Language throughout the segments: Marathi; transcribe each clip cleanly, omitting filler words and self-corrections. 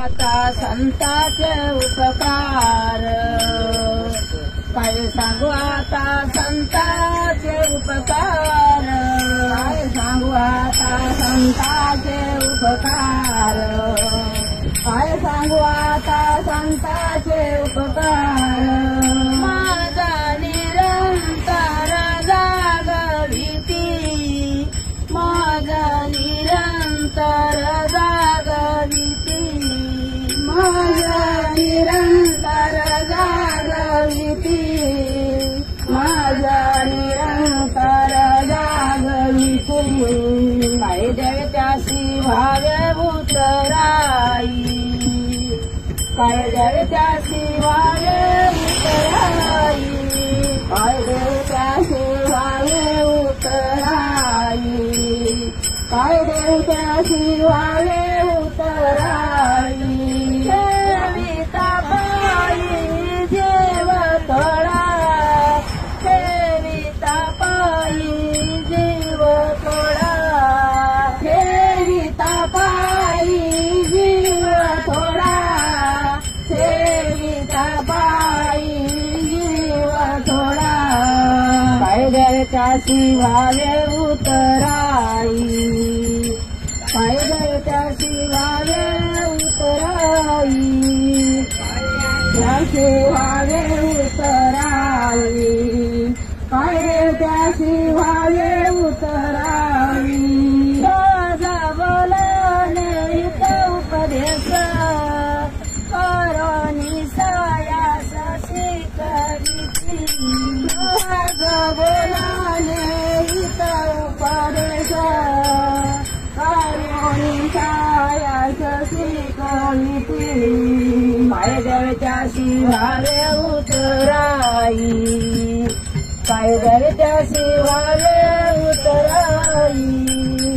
आता संताचे उपकार काय सांगू आता संताचे उपकार काय सांगू आता संताचे उपकार काय सांगू आता संताचे उपकार माझा निरंतर जागविती माझा निरंतर जागविती माझा निरंतर जागविती माझा निरंतर जागविती काय द्यावे त्यासी भावे उतराई काय द्यावे त्यासी भावे उतराई काय देव त्यासी भावे उतराई काय देव त्यासी भावे उतराई सेविता पायी जीव थोडा सेविता पायी जीव थोडा सेविता पायी जीव थोडा सेविता पायी जीव थोडा काय द्यावे त्यासी भावे उतराई काय द्यावे त्यासी भावे उतराई त्यासी भावे उतराई काय द्यावे त्यासी भावे उतराई राजा बोलणे हित उपदेश करोनी सायास शिकविती राजा बोलणे हित उपदेश करोनी सायास शिकविती काय द्यावे त्यासी भावे उतराई काय द्यावे त्यासी भावे उतराई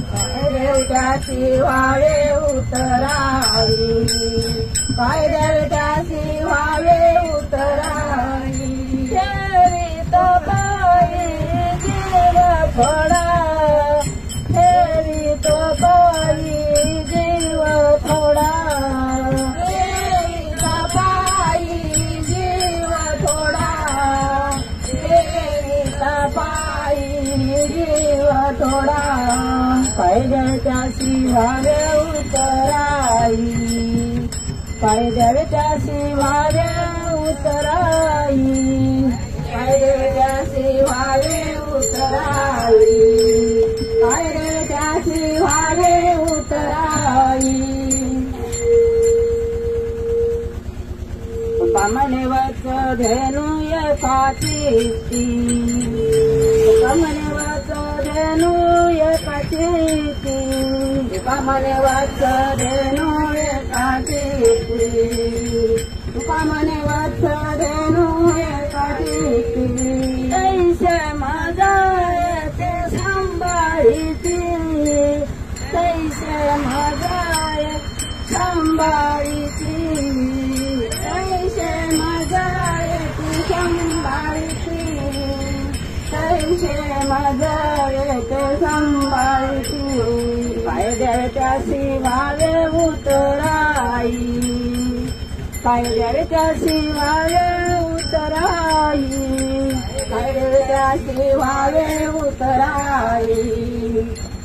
काय द्यावे त्यासी भावे उतराई काय द्यावे त्यासी भावे उतराई सेवित पायी जीव थोडा सेवित पायी जीव थोडा सेवित पायी जीव थोडा सेवित पायी जीव थोडा काय द्यावे त्यासी भावे उतराई काय द्यावे त्यासी भावे उतराई काय द्यावे त्यासी भावे उतराई काय द्यावे त्यासी भावे उतराई कमने वच धेनु एकाचित्ती कमने वच धेनु एकाचित्ती कमने वच धेनु एकाचित्ती कमने वच धेनु एकाचित्ती तैसे माझा ते सांभाळीती तैसे माझा सांभाळीती तैसे माझा सांभाळीती तैसे माझा सांभाळीती काय द्यावे त्यासी भावे उतराई काय द्यावे त्यासी भावे उतराई काय द्यावे त्यासी भावे उतराई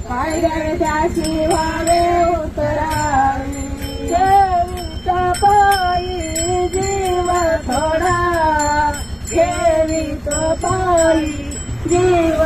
काय द्यावे त्यासी भावे उतराई सेविता पायी जीव थोडा सेवित पायी जीव